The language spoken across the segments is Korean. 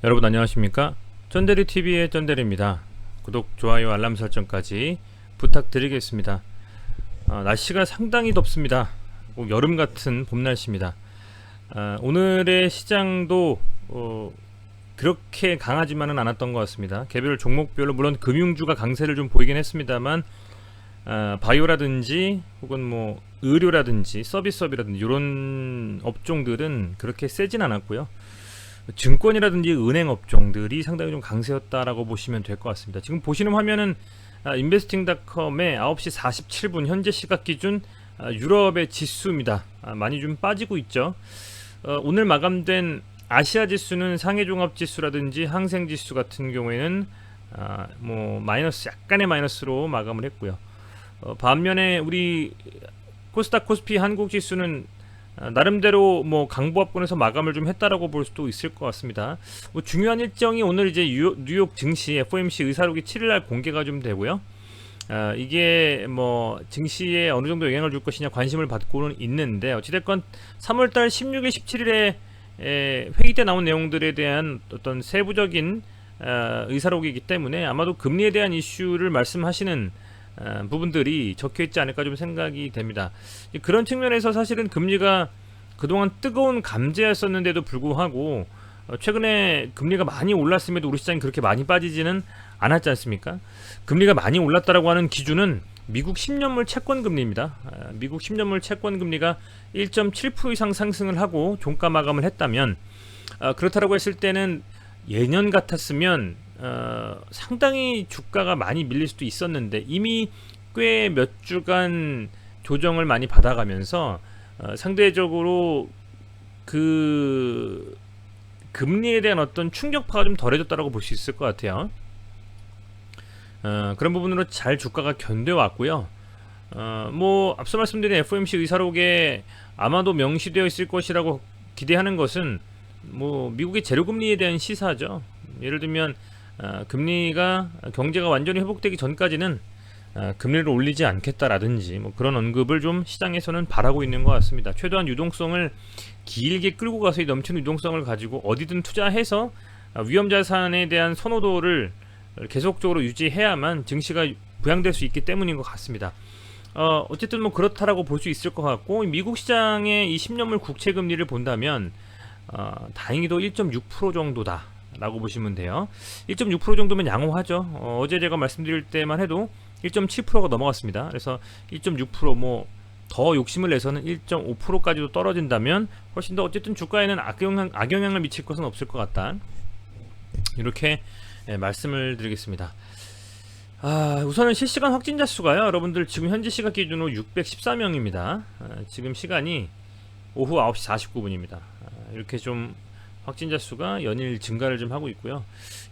여러분 안녕하십니까? 쩐데리TV의 쩐데리입니다. 구독, 좋아요, 알람 설정까지 부탁드리겠습니다. 날씨가 상당히 덥습니다. 꼭 여름 같은 봄 날씨입니다. 오늘의 시장도 그렇게 강하지만은 않았던 것 같습니다. 개별 종목별로 물론 금융주가 강세를 좀 보이긴 했습니다만 바이오라든지 혹은 뭐 의료라든지 서비스업이라든지 이런 업종들은 그렇게 세진 않았고요. 증권이라든지 은행 업종들이 상당히 좀 강세였다라고 보시면 될 것 같습니다. 지금 보시는 화면은 인베스팅닷컴의 9시 47분 현재 시각 기준 유럽의 지수입니다. 많이 좀 빠지고 있죠. 오늘 마감된 아시아 지수는 상해 종합 지수라든지 항생 지수 같은 경우에는 뭐 마이너스, 약간의 마이너스로 마감을 했고요. 반면에 우리 코스닥 코스피 한국 지수는 나름대로 뭐 강보합권에서 마감을 좀 했다라고 볼 수도 있을 것 같습니다. 뭐 중요한 일정이 오늘 이제 뉴욕 증시 FOMC 의사록이 7일날 공개가 좀 되고요. 이게 뭐 증시에 어느 정도 영향을 줄 것이냐 관심을 받고는 있는데, 어찌됐건 3월달 16일, 17일에 회의 때 나온 내용들에 대한 어떤 세부적인 의사록이기 때문에 아마도 금리에 대한 이슈를 말씀하시는 부분들이 적혀있지 않을까 좀 생각이 됩니다. 그런 측면에서 사실은 금리가 그동안 뜨거운 감제였었는데도 불구하고 최근에 금리가 많이 올랐음에도 우리 시장이 그렇게 많이 빠지지는 않았지 않습니까? 금리가 많이 올랐다라고 하는 기준은 미국 10년물 채권금리입니다. 미국 10년물 채권금리가 1.7% 이상 상승을 하고 종가 마감을 했다면, 그렇다라고 했을 때는 예년 같았으면 상당히 주가가 많이 밀릴 수도 있었는데 이미 꽤 몇 주간 조정을 많이 받아가면서 상대적으로 그 금리에 대한 어떤 충격파가 좀 덜해졌다라고 볼 수 있을 것 같아요. 그런 부분으로 잘 주가가 견뎌왔고요. 뭐 앞서 말씀드린 FOMC 의사록에 아마도 명시되어 있을 것이라고 기대하는 것은 뭐 미국의 재료금리에 대한 시사죠. 예를 들면 금리가 경제가 완전히 회복되기 전까지는 금리를 올리지 않겠다라든지 뭐 그런 언급을 좀 시장에서는 바라고 있는 것 같습니다. 최대한 유동성을 길게 끌고 가서 이 넘치는 유동성을 가지고 어디든 투자해서 위험자산에 대한 선호도를 계속적으로 유지해야만 증시가 부양될 수 있기 때문인 것 같습니다. 어쨌든 뭐 그렇다라고 볼 수 있을 것 같고, 미국 시장의 이 10년물 국채 금리를 본다면 다행히도 1.6% 정도다 라고 보시면 돼요. 1.6% 정도면 양호하죠. 어제 제가 말씀드릴 때만 해도 1.7%가 넘어갔습니다. 그래서 1.6% 뭐 더 욕심을 내서는 1.5%까지도 떨어진다면 훨씬 더 어쨌든 주가에는 악영향을 미칠 것은 없을 것 같다, 이렇게 말씀을 드리겠습니다. 우선은 실시간 확진자 수가요, 여러분들 지금 현재 시각 기준으로 614명입니다. 지금 시간이 오후 9시 49분입니다. 이렇게 좀 확진자 수가 연일 증가를 좀 하고 있고요.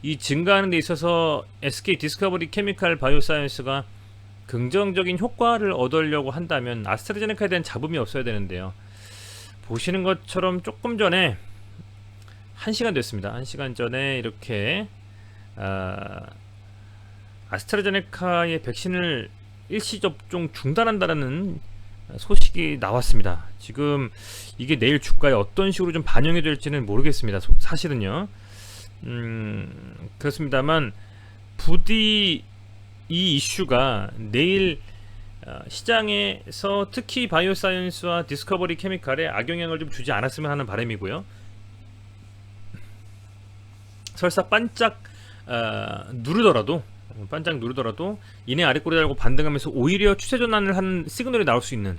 이 증가하는 데 있어서 SK 디스커버리 케미칼 바이오사이언스가 긍정적인 효과를 얻으려고 한다면 아스트라제네카에 대한 잡음이 없어야 되는데요. 보시는 것처럼 조금 전에 1시간 됐습니다. 1시간 전에 이렇게 아스트라제네카의 백신을 일시 접종 중단한다는 소식이 나왔습니다. 지금 이게 내일 주가에 어떤 식으로 좀 반영이 될지는 모르겠습니다. 사실은요. 그렇습니다만 부디 이 이슈가 내일 시장에서 특히 바이오사이언스와 디스커버리 케미칼에 악영향을 좀 주지 않았으면 하는 바람이고요. 설사 반짝 누르더라도 이내 아래꼬리 달고 반등하면서 오히려 추세 전환을 하는 시그널이 나올 수 있는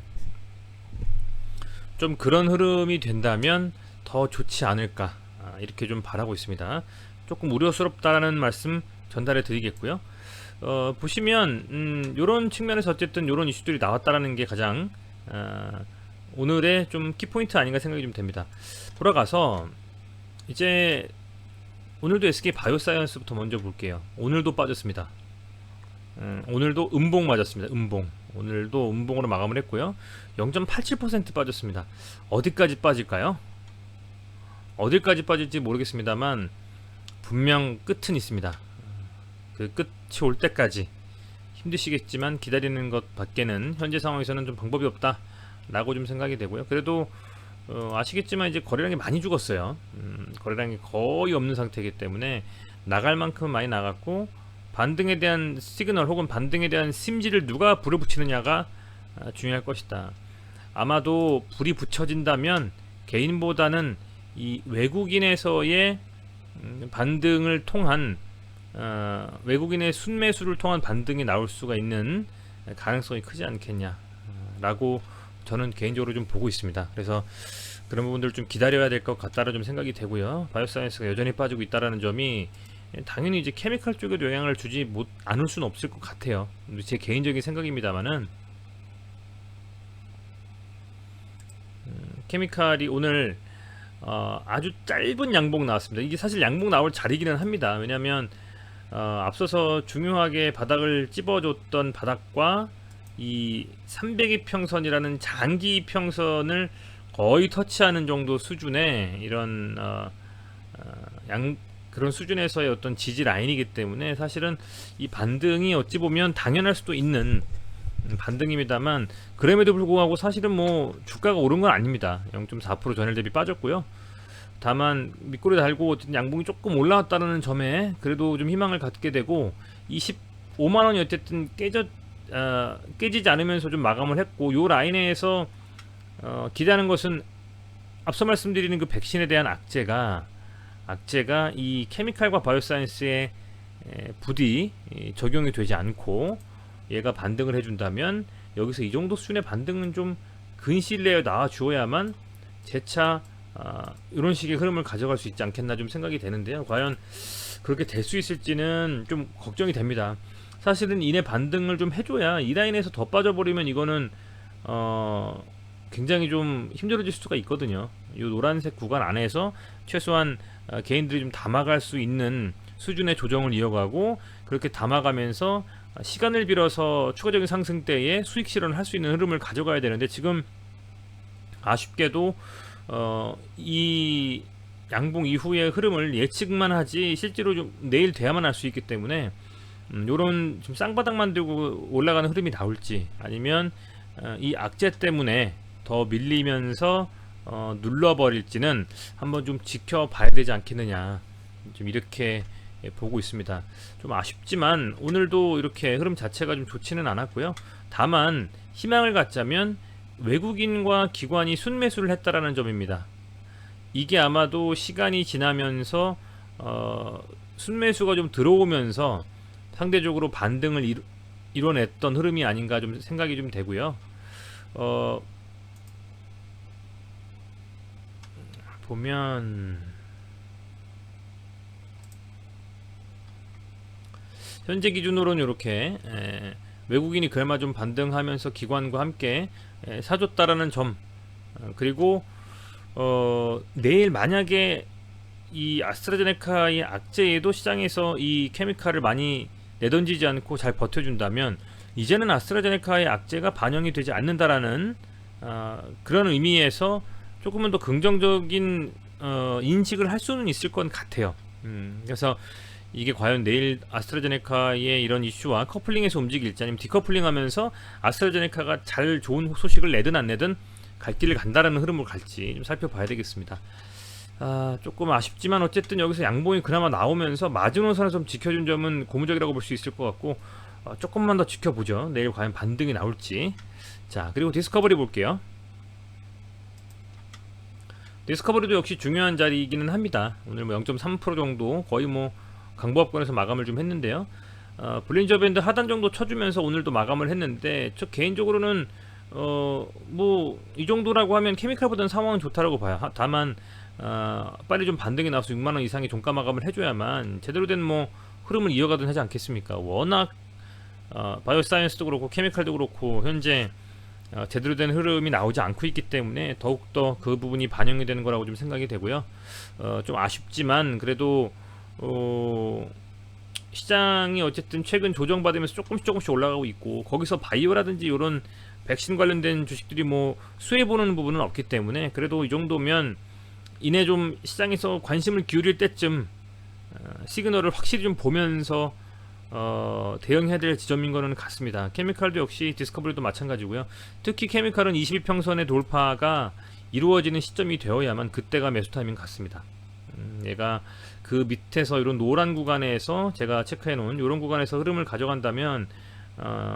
좀 그런 흐름이 된다면 더 좋지 않을까, 이렇게 좀 바라고 있습니다. 조금 우려스럽다라는 말씀 전달해 드리겠고요. 보시면 요런 측면에서 어쨌든 요런 이슈들이 나왔다라는 게 가장 오늘의 좀 키포인트 아닌가 생각이 좀 됩니다. 돌아가서 이제 오늘도 SK 바이오사이언스부터 먼저 볼게요. 오늘도 빠졌습니다. 오늘도 음봉 맞았습니다. 오늘도 음봉으로 마감을 했고요. 0.87% 빠졌습니다. 어디까지 빠질까요? 어디까지 빠질지 모르겠습니다만 분명 끝은 있습니다. 그 끝이 올 때까지 힘드시겠지만 기다리는 것 밖에는 현재 상황에서는 좀 방법이 없다 라고 좀 생각이 되고요. 그래도 아시겠지만 이제 거래량이 많이 죽었어요. 거래량이 거의 없는 상태이기 때문에 나갈 만큼 많이 나갔고, 반등에 대한 시그널 혹은 반등에 대한 심지를 누가 불을 붙이느냐가 중요할 것이다. 아마도 불이 붙여진다면 개인보다는 이 외국인에서의 반등을 통한 외국인의 순매수를 통한 반등이 나올 수가 있는 가능성이 크지 않겠냐라고 저는 개인적으로 좀 보고 있습니다. 그래서 그런 부분들을 좀 기다려야 될 것 같다는 좀 생각이 되고요. 바이오사이언스가 여전히 빠지고 있다라는 점이 당연히 이제 케미칼 쪽에도 영향을 주지 않을 수는 없을 것 같아요. 제 개인적인 생각입니다만은 케미칼이 오늘 아주 짧은 양봉 나왔습니다. 이게 사실 양봉 나올 자리기는 합니다. 왜냐하면 앞서서 중요하게 바닥을 찝어줬던 바닥과 이 300이평선이라는 장기 평선을 거의 터치하는 정도 수준의 이런 그런 수준에서의 어떤 지지 라인이기 때문에 사실은 이 반등이 어찌 보면 당연할 수도 있는 반등입니다만, 그럼에도 불구하고 사실은 뭐 주가가 오른 건 아닙니다. 0.4% 전일 대비 빠졌고요. 다만 밑꼬리 달고 어쨌든 양봉이 조금 올라왔다는 점에 그래도 좀 희망을 갖게 되고, 25만원이 어쨌든 깨지지 않으면서 좀 마감을 했고, 요 라인에서 기대하는 것은 앞서 말씀드리는 그 백신에 대한 악재가 이 케미칼과 바이오사이언스의 부디 적용이 되지 않고 얘가 반등을 해준다면, 여기서 이 정도 수준의 반등은 좀 근시일 내에 나와 주어야만 재차 이런 식의 흐름을 가져갈 수 있지 않겠나 좀 생각이 되는데요. 과연 그렇게 될 수 있을지는 좀 걱정이 됩니다. 사실은 이내 반등을 좀 해줘야, 이 라인에서 더 빠져버리면 이거는 굉장히 좀 힘들어질 수가 있거든요. 이 노란색 구간 안에서 최소한 개인들이 좀 담아갈 수 있는 수준의 조정을 이어가고, 그렇게 담아가면서 시간을 빌어서 추가적인 상승 때에 수익 실현을 할 수 있는 흐름을 가져가야 되는데, 지금 아쉽게도 이 양봉 이후의 흐름을 예측만 하지 실제로 좀 내일 돼야만 할 수 있기 때문에 요런 좀 쌍바닥만 들고 올라가는 흐름이 나올지, 아니면 이 악재 때문에 더 밀리면서 눌러버릴지는 한번 좀 지켜봐야 되지 않겠느냐, 좀 이렇게 보고 있습니다. 좀 아쉽지만 오늘도 이렇게 흐름 자체가 좀 좋지는 않았고요. 다만 희망을 갖자면 외국인과 기관이 순매수를 했다라는 점입니다. 이게 아마도 시간이 지나면서 순매수가 좀 들어오면서 상대적으로 반등을 이뤄냈던 흐름이 아닌가 좀 생각이 좀 되고요. 보면 현재 기준으로는 이렇게 외국인이 그나마 좀 반등하면서 기관과 함께 사줬다라는 점, 그리고 내일 만약에 이 아스트라제네카의 악재에도 시장에서 이 케미칼을 많이 내던지지 않고 잘 버텨준다면, 이제는 아스트라제네카의 악재가 반영이 되지 않는다라는 그런 의미에서 조금은 더 긍정적인 인식을 할 수는 있을 것 같아요. 그래서 이게 과연 내일 아스트라제네카의 이런 이슈와 커플링해서 움직일지, 아니면 디커플링하면서 아스트라제네카가 잘 좋은 소식을 내든 안 내든 갈 길을 간다라는 흐름으로 갈지 좀 살펴봐야 되겠습니다. 조금 아쉽지만 어쨌든 여기서 양봉이 그나마 나오면서 마지노선을 좀 지켜준 점은 고무적이라고 볼 수 있을 것 같고, 조금만 더 지켜보죠. 내일 과연 반등이 나올지. 자, 그리고 디스커버리 볼게요. 디스커버리도 역시 중요한 자리이기는 합니다. 오늘 뭐 0.3% 정도 거의 뭐 강보합권에서 마감을 좀 했는데요. 볼린저 밴드 하단 정도 쳐주면서 오늘도 마감을 했는데, 저 개인적으로는 뭐 이 정도라고 하면 케미칼보다는 상황은 좋다라고 봐요. 다만 빨리 좀 반등이 나와서 6만원 이상의 종가 마감을 해줘야만 제대로 된 뭐 흐름을 이어가든 하지 않겠습니까? 워낙 바이오사이언스도 그렇고 케미칼도 그렇고 현재 제대로 된 흐름이 나오지 않고 있기 때문에 더욱더 그 부분이 반영이 되는 거라고 좀 생각이 되고요. 좀 아쉽지만 그래도 시장이 어쨌든 최근 조정받으면서 조금씩 올라가고 있고, 거기서 바이오라든지 이런 백신 관련된 주식들이 뭐 수혜보는 부분은 없기 때문에, 그래도 이 정도면 이내 좀 시장에서 관심을 기울일 때쯤 시그널을 확실히 좀 보면서 대응해야 될 지점인 거는 같습니다. 케미칼도 역시 디스커버리도 마찬가지고요. 특히 케미칼은 22평선의 돌파가 이루어지는 시점이 되어야만 그때가 매수 타이밍 같습니다. 얘가 그 밑에서 이런 노란 구간에서 제가 체크해 놓은 이런 구간에서 흐름을 가져간다면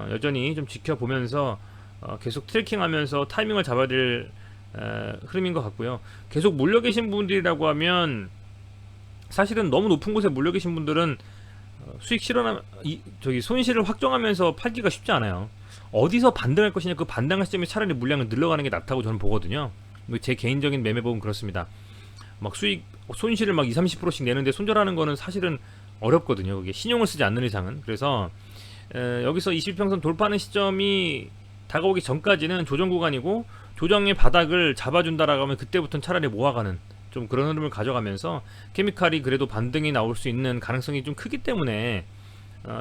여전히 좀 지켜보면서 계속 트래킹하면서 타이밍을 잡아야 될 흐름인 것 같고요. 계속 몰려 계신 분들이라고 하면 사실은 너무 높은 곳에 몰려 계신 분들은 수익 실현하 저기 손실을 확정하면서 팔기가 쉽지 않아요. 어디서 반등할 것이냐, 그 반등할 시점에 차라리 물량을 늘려가는 게 낫다고 저는 보거든요. 제 개인적인 매매법은 그렇습니다. 막 수익 손실을 막 20-30%씩 내는데 손절하는 거는 사실은 어렵거든요. 그게 신용을 쓰지 않는 이상은. 그래서 여기서 21평선 돌파하는 시점이 다가오기 전까지는 조정 구간이고, 조정의 바닥을 잡아준다라고 하면 그때부터는 차라리 모아가는 좀 그런 흐름을 가져가면서, 케미칼이 그래도 반등이 나올 수 있는 가능성이 좀 크기 때문에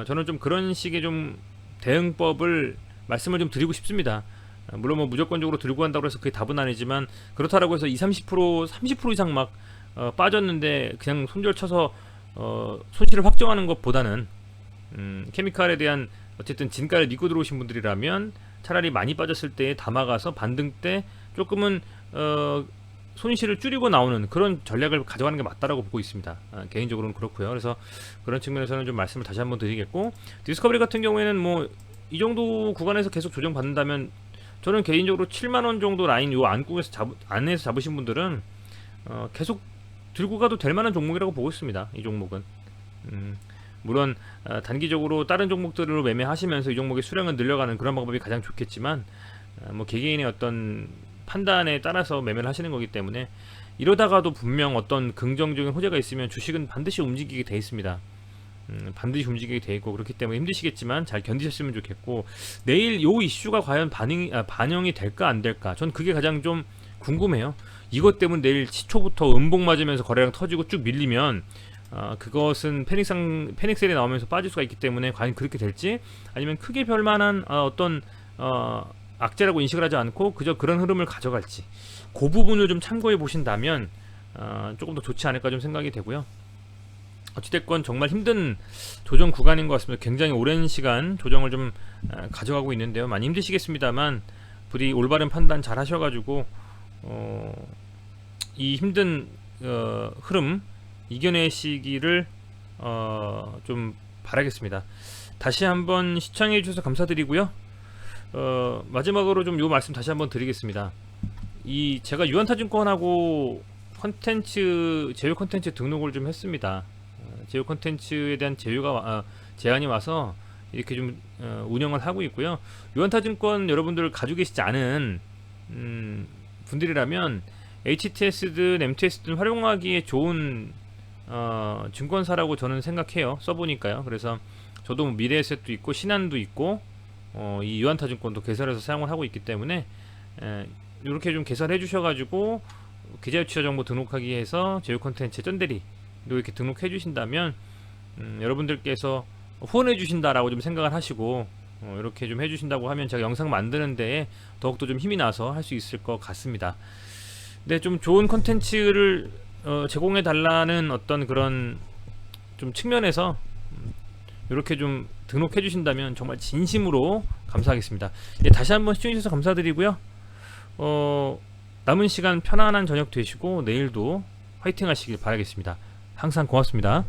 저는 좀 그런 식의 좀 대응법을 말씀을 좀 드리고 싶습니다. 물론 뭐 무조건적으로 들고 간다고 해서 그게 답은 아니지만, 그렇다라고 해서 20-30% 30% 이상 막 빠졌는데 그냥 손절 쳐서 손실을 확정하는 것보다는 케미칼에 대한 어쨌든 진가를 믿고 들어오신 분들이라면 차라리 많이 빠졌을 때 담아가서 반등 때 조금은 손실을 줄이고 나오는 그런 전략을 가져가는 게 맞다라고 보고 있습니다. 개인적으로는 그렇고요. 그래서 그런 측면에서는 좀 말씀을 다시 한번 드리겠고, 디스커버리 같은 경우에는 뭐 이 정도 구간에서 계속 조정 받는다면 저는 개인적으로 7만원 정도 라인 요 안에서 잡으신 분들은 계속 들고 가도 될 만한 종목이라고 보고 있습니다. 이 종목은 물론 단기적으로 다른 종목들로 매매하시면서 이 종목의 수량을 늘려가는 그런 방법이 가장 좋겠지만, 뭐 개개인의 어떤 판단에 따라서 매매를 하시는 거기 때문에, 이러다가도 분명 어떤 긍정적인 호재가 있으면 주식은 반드시 움직이게 돼 있습니다. 반드시 움직이게 돼 있고, 그렇기 때문에 힘드시겠지만 잘 견디셨으면 좋겠고, 내일 요 이슈가 과연 반영이 될까 안 될까, 전 그게 가장 좀 궁금해요. 이것 때문에 내일 시초부터 음봉 맞으면서 거래량 터지고 쭉 밀리면 그것은 패닉셀이 나오면서 빠질 수가 있기 때문에 과연 그렇게 될지, 아니면 크게 별만한 어떤 악재라고 인식을 하지 않고 그저 그런 흐름을 가져갈지, 그 부분을 좀 참고해 보신다면 조금 더 좋지 않을까 좀 생각이 되고요. 어찌됐건 정말 힘든 조정 구간인 것 같습니다. 굉장히 오랜 시간 조정을 좀 가져가고 있는데요. 많이 힘드시겠습니다만 부디 올바른 판단 잘 하셔가지고 이 힘든 흐름 이겨내시기를 좀 바라겠습니다. 다시 한번 시청해 주셔서 감사드리고요. 마지막으로 좀 요 말씀 다시 한번 드리겠습니다. 이 제가 유한타증권하고 제휴 컨텐츠 등록을 좀 했습니다. 제휴 컨텐츠에 대한 제안이 와서 이렇게 좀 운영을 하고 있고요. 유한타증권 여러분들 가지고 계시지 않은 분들이라면 HTS든 MTS든 활용하기에 좋은 증권사라고 저는 생각해요. 써보니까요. 그래서 저도 뭐 미래에셋도 있고 신한도 있고 이 유한타증권도 개설해서 사용을 하고 있기 때문에 이렇게 좀 개설해 주셔가지고 계좌유치자 정보 등록하기 위해서 제휴 컨텐츠 쩐대리 이렇게 등록해 주신다면 여러분들께서 후원해 주신다라고 좀 생각을 하시고 이렇게 좀 해주신다고 하면 제가 영상 만드는 데에 더욱더 좀 힘이 나서 할 수 있을 것 같습니다. 네, 좀 좋은 컨텐츠를 제공해 달라는 어떤 그런 좀 측면에서 이렇게 좀 등록해 주신다면 정말 진심으로 감사하겠습니다. 네, 다시 한번 시청해 주셔서 감사드리고요. 남은 시간 편안한 저녁 되시고 내일도 화이팅 하시길 바라겠습니다. 항상 고맙습니다.